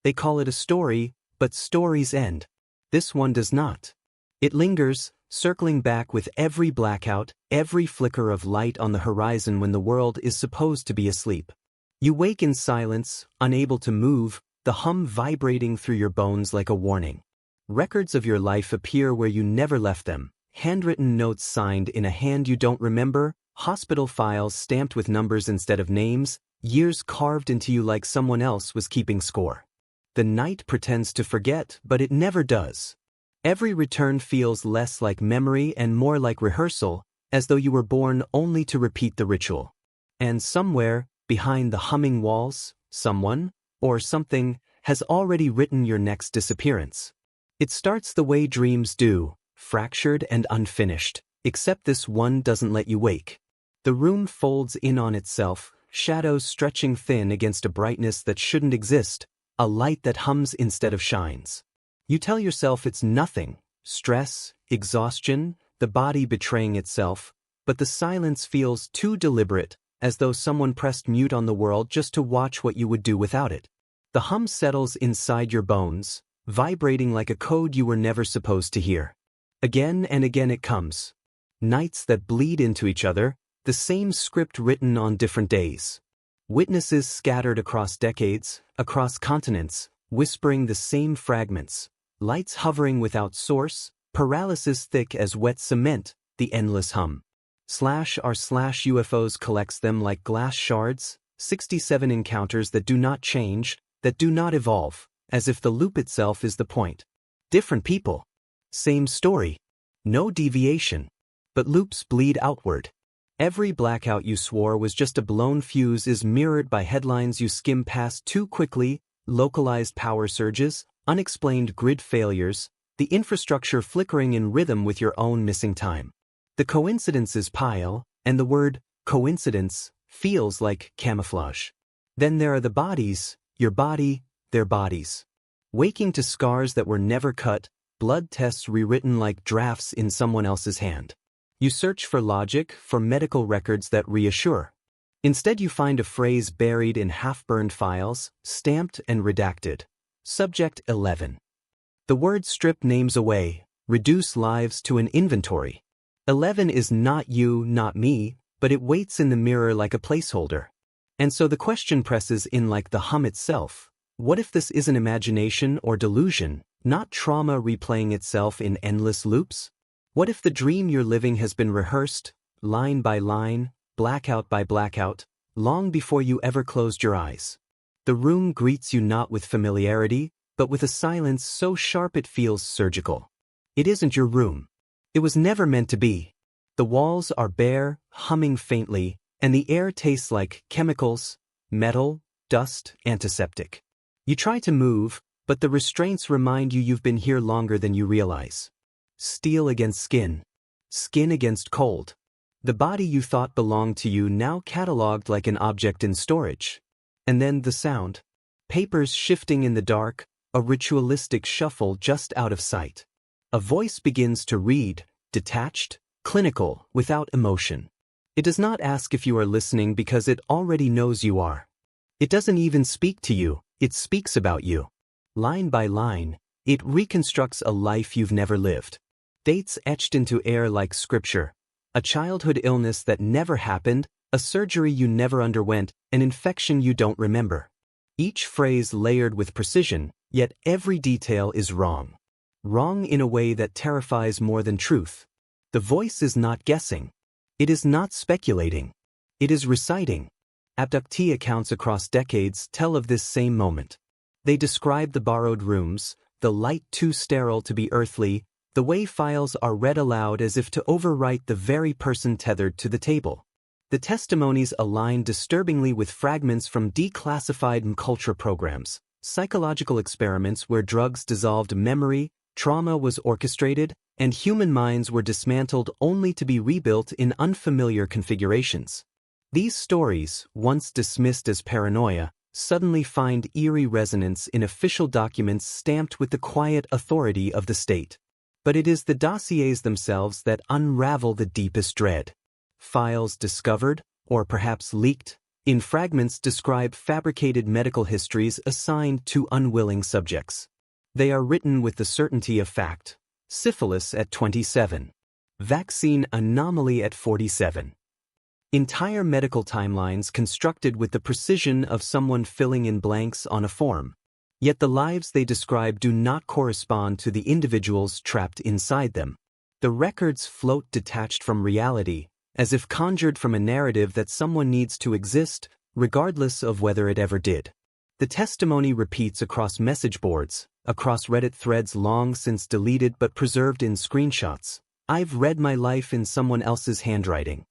They call it a story, but stories end. This one does not. It lingers, circling back with every blackout, every flicker of light on the horizon when the world is supposed to be asleep. You wake in silence, unable to move, the hum vibrating through your bones like a warning. Records of your life appear where you never left them, handwritten notes signed in a hand you don't remember, hospital files stamped with numbers instead of names, years carved into you like someone else was keeping score. The night pretends to forget, but it never does. Every return feels less like memory and more like rehearsal, as though you were born only to repeat the ritual. And somewhere, behind the humming walls, someone, or something, has already written your next disappearance. It starts the way dreams do, fractured and unfinished, except this one doesn't let you wake. The room folds in on itself, shadows stretching thin against a brightness that shouldn't exist, a light that hums instead of shines. You tell yourself it's nothing, stress, exhaustion, the body betraying itself, but the silence feels too deliberate, as though someone pressed mute on the world just to watch what you would do without it. The hum settles inside your bones, vibrating like a code you were never supposed to hear. Again and again it comes. Nights that bleed into each other, the same script written on different days. Witnesses scattered across decades, across continents, whispering the same fragments. Lights hovering without source, paralysis thick as wet cement, the endless hum. /r/UFOs collects them like glass shards, 67 encounters that do not change, that do not evolve, as if the loop itself is the point. Different people. Same story. No deviation. But loops bleed outward. Every blackout you swore was just a blown fuse is mirrored by headlines you skim past too quickly, localized power surges, unexplained grid failures, the infrastructure flickering in rhythm with your own missing time. The coincidences pile, and the word coincidence feels like camouflage. Then there are the bodies, your body, their bodies. Waking to scars that were never cut, blood tests rewritten like drafts in someone else's hand. You search for logic, for medical records that reassure. Instead you find a phrase buried in half-burned files, stamped and redacted. Subject 11. The words strip names away, reduce lives to an inventory. 11 is not you, not me, but it waits in the mirror like a placeholder. And so the question presses in like the hum itself. What if this isn't imagination or delusion, not trauma replaying itself in endless loops? What if the dream you're living has been rehearsed, line by line, blackout by blackout, long before you ever closed your eyes? The room greets you not with familiarity, but with a silence so sharp it feels surgical. It isn't your room. It was never meant to be. The walls are bare, humming faintly, and the air tastes like chemicals, metal, dust, antiseptic. You try to move, but the restraints remind you you've been here longer than you realize. Steel against skin. Skin against cold. The body you thought belonged to you now catalogued like an object in storage. And then the sound. Papers shifting in the dark, a ritualistic shuffle just out of sight. A voice begins to read, detached, clinical, without emotion. It does not ask if you are listening because it already knows you are. It doesn't even speak to you, it speaks about you. Line by line, it reconstructs a life you've never lived. Dates etched into air like scripture. A childhood illness that never happened, a surgery you never underwent, an infection you don't remember. Each phrase layered with precision, yet every detail is wrong. Wrong in a way that terrifies more than truth. The voice is not guessing. It is not speculating. It is reciting. Abductee accounts across decades tell of this same moment. They describe the borrowed rooms, the light too sterile to be earthly, the way files are read aloud as if to overwrite the very person tethered to the table. The testimonies align disturbingly with fragments from declassified culture programs, psychological experiments where drugs dissolved memory, trauma was orchestrated, and human minds were dismantled only to be rebuilt in unfamiliar configurations. These stories, once dismissed as paranoia, suddenly find eerie resonance in official documents stamped with the quiet authority of the state. But it is the dossiers themselves that unravel the deepest dread. Files discovered, or perhaps leaked, in fragments describe fabricated medical histories assigned to unwilling subjects. They are written with the certainty of fact. Syphilis at 27. Vaccine anomaly at 47. Entire medical timelines constructed with the precision of someone filling in blanks on a form. Yet the lives they describe do not correspond to the individuals trapped inside them. The records float detached from reality, as if conjured from a narrative that someone needs to exist, regardless of whether it ever did. The testimony repeats across message boards, across Reddit threads long since deleted but preserved in screenshots. I've read my life in someone else's handwriting.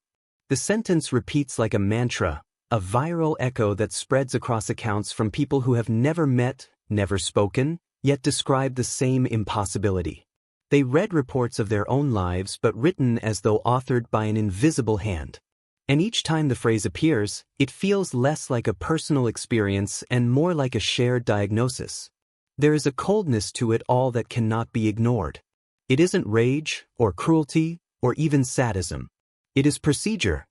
The sentence repeats like a mantra, a viral echo that spreads across accounts from people who have never met, never spoken, yet describe the same impossibility. They read reports of their own lives but written as though authored by an invisible hand. And each time the phrase appears, it feels less like a personal experience and more like a shared diagnosis. There is a coldness to it all that cannot be ignored. It isn't rage, or cruelty, or even sadism. It is procedure.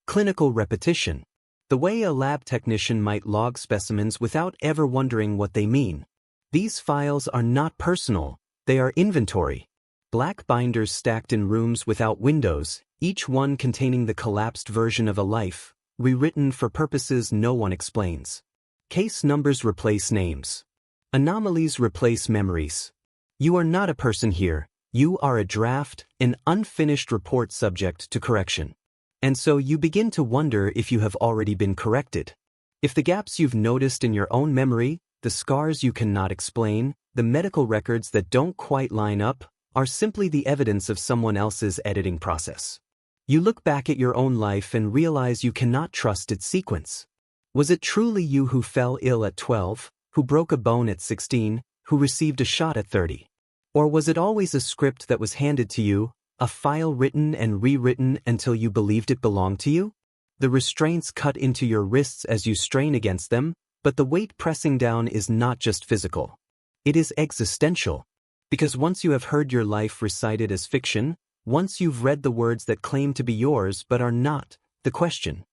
Clinical repetition. The way a lab technician might log specimens without ever wondering what they mean. These files are not personal, they are inventory. Black binders stacked in rooms without windows, each one containing the collapsed version of a life, rewritten for purposes no one explains. Case numbers replace names. Anomalies replace memories. You are not a person here, you are a draft, an unfinished report subject to correction. And so you begin to wonder if you have already been corrected. If the gaps you've noticed in your own memory, the scars you cannot explain, the medical records that don't quite line up, are simply the evidence of someone else's editing process. You look back at your own life and realize you cannot trust its sequence. Was it truly you who fell ill at 12, who broke a bone at 16, who received a shot at 30? Or was it always a script that was handed to you, a file written and rewritten until you believed it belonged to you? The restraints cut into your wrists as you strain against them, but the weight pressing down is not just physical. It is existential. Because once you have heard your life recited as fiction, once you've read the words that claim to be yours but are not, the question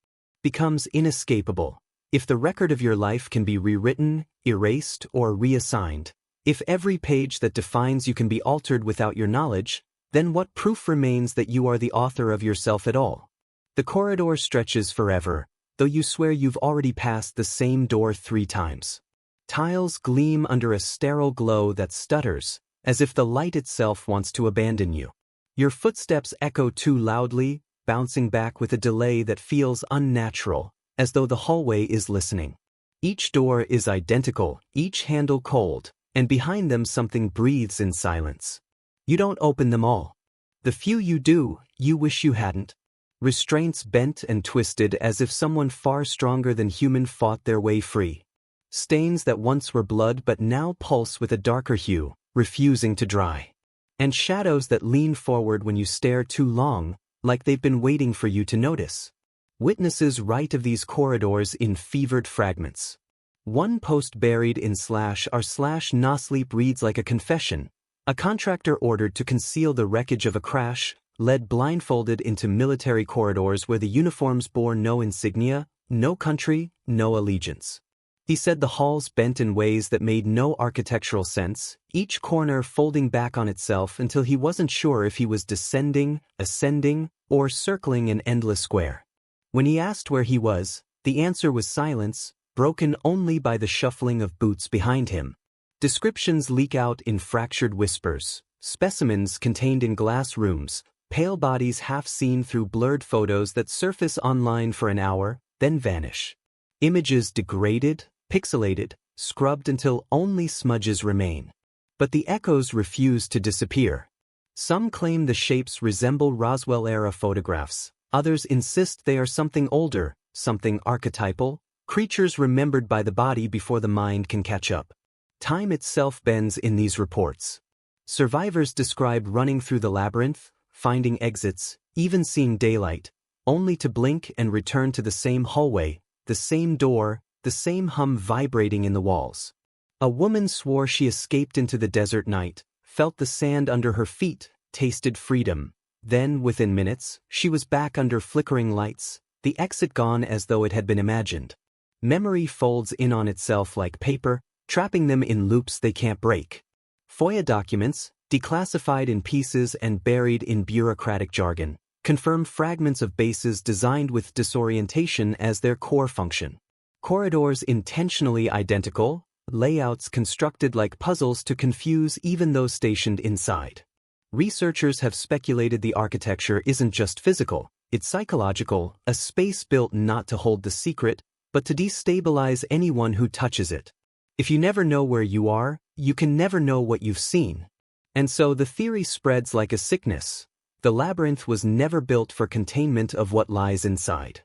becomes inescapable. If the record of your life can be rewritten, erased, or reassigned, if every page that defines you can be altered without your knowledge, then what proof remains that you are the author of yourself at all? The corridor stretches forever, though you swear you've already passed the same door 3 times. Tiles gleam under a sterile glow that stutters, as if the light itself wants to abandon you. Your footsteps echo too loudly, bouncing back with a delay that feels unnatural, as though the hallway is listening. Each door is identical, each handle cold, and behind them something breathes in silence. You don't open them all. The few you do, you wish you hadn't. Restraints bent and twisted as if someone far stronger than human fought their way free. Stains that once were blood but now pulse with a darker hue, refusing to dry. And shadows that lean forward when you stare too long, like they've been waiting for you to notice. Witnesses write of these corridors in fevered fragments. One post buried in /r/no sleep reads like a confession. A contractor ordered to conceal the wreckage of a crash, led blindfolded into military corridors where the uniforms bore no insignia, no country, no allegiance. He said the halls bent in ways that made no architectural sense, each corner folding back on itself until he wasn't sure if he was descending, ascending, or circling an endless square. When he asked where he was, the answer was silence, broken only by the shuffling of boots behind him. Descriptions leak out in fractured whispers, specimens contained in glass rooms, pale bodies half seen through blurred photos that surface online for an hour, then vanish. Images degraded, pixelated, scrubbed until only smudges remain. But the echoes refuse to disappear. Some claim the shapes resemble Roswell-era photographs, others insist they are something older, something archetypal, creatures remembered by the body before the mind can catch up. Time itself bends in these reports. Survivors describe running through the labyrinth, finding exits, even seeing daylight, only to blink and return to the same hallway, the same door, the same hum vibrating in the walls. A woman swore she escaped into the desert night, felt the sand under her feet, tasted freedom. Then, within minutes, she was back under flickering lights, The exit gone as though it had been imagined. Memory folds in on itself like paper, trapping them in loops they can't break. FOIA documents, declassified in pieces and buried in bureaucratic jargon, confirm fragments of bases designed with disorientation as their core function. Corridors intentionally identical, layouts constructed like puzzles to confuse even those stationed inside. Researchers have speculated the architecture isn't just physical, it's psychological, a space built not to hold the secret, but to destabilize anyone who touches it. If you never know where you are, you can never know what you've seen. And so the theory spreads like a sickness. The labyrinth was never built for containment of what lies inside.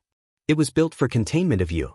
It was built for containment of you.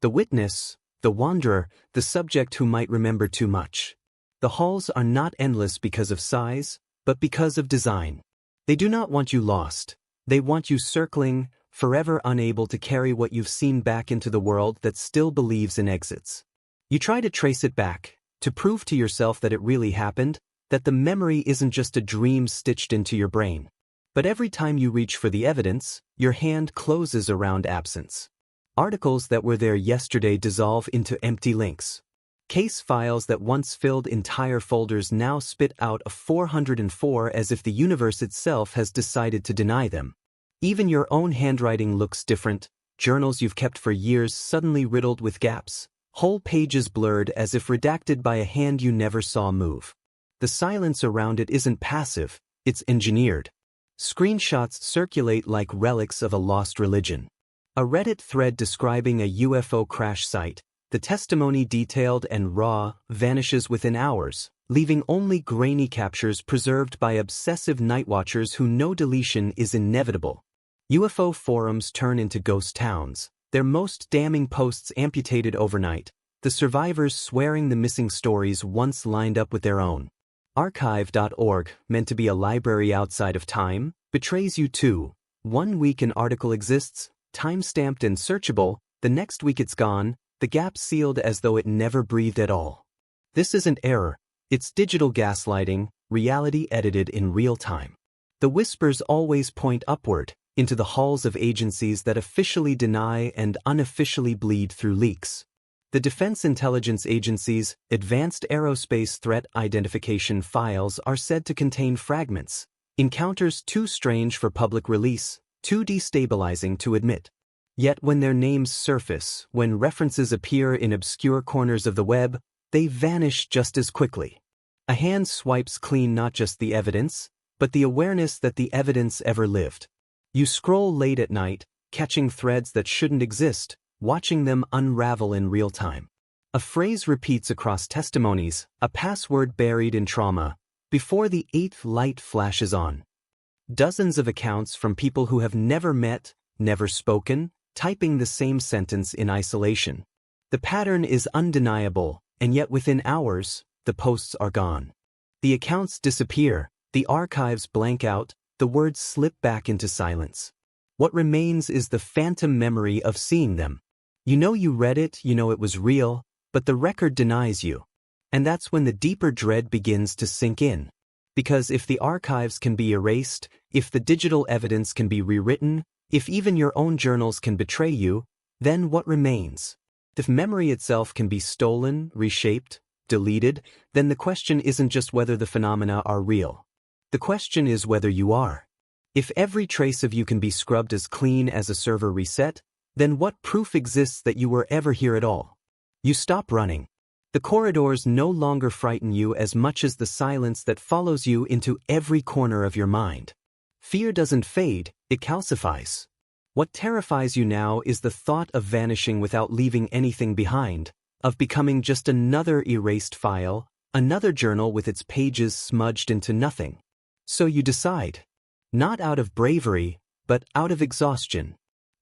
The witness, the wanderer, the subject who might remember too much. The halls are not endless because of size, but because of design. They do not want you lost. They want you circling, forever unable to carry what you've seen back into the world that still believes in exits. You try to trace it back, to prove to yourself that it really happened, that the memory isn't just a dream stitched into your brain. But every time you reach for the evidence, your hand closes around absence. Articles that were there yesterday dissolve into empty links. Case files that once filled entire folders now spit out a 404 as if the universe itself has decided to deny them. Even your own handwriting looks different, journals you've kept for years suddenly riddled with gaps, whole pages blurred as if redacted by a hand you never saw move. The silence around it isn't passive, it's engineered. Screenshots circulate like relics of a lost religion. A Reddit thread describing a UFO crash site, the testimony detailed and raw, vanishes within hours, leaving only grainy captures preserved by obsessive nightwatchers who know deletion is inevitable. UFO forums turn into ghost towns, their most damning posts amputated overnight, the survivors swearing the missing stories once lined up with their own. Archive.org, meant to be a library outside of time, betrays you too. 1 week an article exists, time-stamped and searchable, the next week it's gone, the gap sealed as though it never breathed at all. This isn't error, it's digital gaslighting, reality edited in real time. The whispers always point upward, into the halls of agencies that officially deny and unofficially bleed through leaks. The Defense Intelligence Agency's Advanced Aerospace Threat Identification files are said to contain fragments, encounters too strange for public release, too destabilizing to admit. Yet when their names surface, when references appear in obscure corners of the web, they vanish just as quickly. A hand swipes clean not just the evidence, but the awareness that the evidence ever lived. You scroll late at night, catching threads that shouldn't exist, watching them unravel in real time. A phrase repeats across testimonies, a password buried in trauma, before the 8th light flashes on. Dozens of accounts from people who have never met, never spoken, typing the same sentence in isolation. The pattern is undeniable, and yet within hours, the posts are gone. The accounts disappear, the archives blank out, the words slip back into silence. What remains is the phantom memory of seeing them. You know you read it, you know it was real, but the record denies you. And that's when the deeper dread begins to sink in. Because if the archives can be erased, if the digital evidence can be rewritten, if even your own journals can betray you, then what remains? If memory itself can be stolen, reshaped, deleted, then the question isn't just whether the phenomena are real. The question is whether you are. If every trace of you can be scrubbed as clean as a server reset, then what proof exists that you were ever here at all? You stop running. The corridors no longer frighten you as much as the silence that follows you into every corner of your mind. Fear doesn't fade, it calcifies. What terrifies you now is the thought of vanishing without leaving anything behind, of becoming just another erased file, another journal with its pages smudged into nothing. So you decide. Not out of bravery, but out of exhaustion.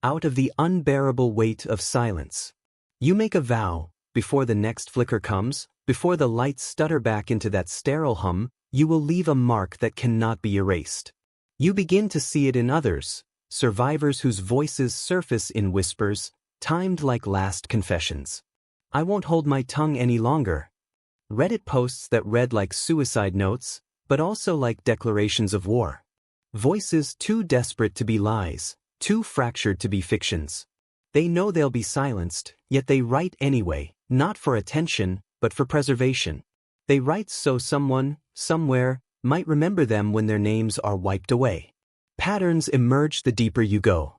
Out of the unbearable weight of silence. You make a vow, before the next flicker comes, before the lights stutter back into that sterile hum, you will leave a mark that cannot be erased. You begin to see it in others, survivors whose voices surface in whispers, timed like last confessions. I won't hold my tongue any longer. Reddit posts that read like suicide notes, but also like declarations of war. Voices too desperate to be lies, too fractured to be fictions. They know they'll be silenced, yet they write anyway, not for attention, but for preservation. They write so someone, somewhere, might remember them when their names are wiped away. Patterns emerge the deeper you go.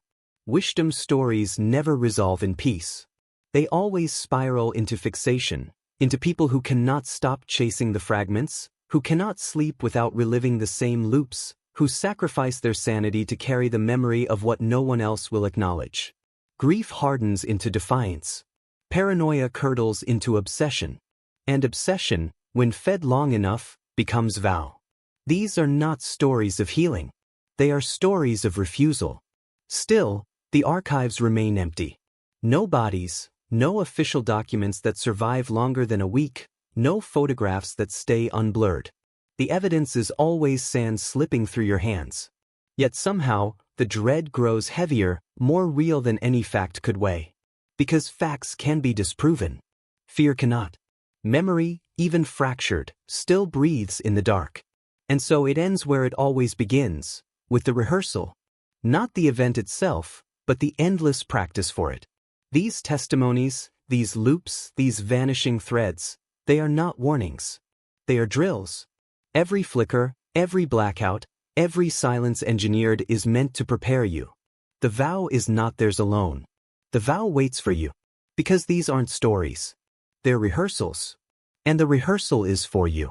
Whishdom stories never resolve in peace. They always spiral into fixation, into people who cannot stop chasing the fragments, who cannot sleep without reliving the same loops, who sacrifice their sanity to carry the memory of what no one else will acknowledge. Grief hardens into defiance. Paranoia curdles into obsession. And obsession, when fed long enough, becomes vow. These are not stories of healing. They are stories of refusal. Still, the archives remain empty. No bodies, no official documents that survive longer than a week, no photographs that stay unblurred. The evidence is always sand slipping through your hands. Yet somehow, the dread grows heavier, more real than any fact could weigh. Because facts can be disproven. Fear cannot. Memory, even fractured, still breathes in the dark. And so it ends where it always begins, with the rehearsal. Not the event itself, but the endless practice for it. These testimonies, these loops, these vanishing threads, they are not warnings. They are drills. Every flicker, every blackout, every silence engineered is meant to prepare you. The vow is not theirs alone. The vow waits for you. Because these aren't stories. They're rehearsals. And the rehearsal is for you.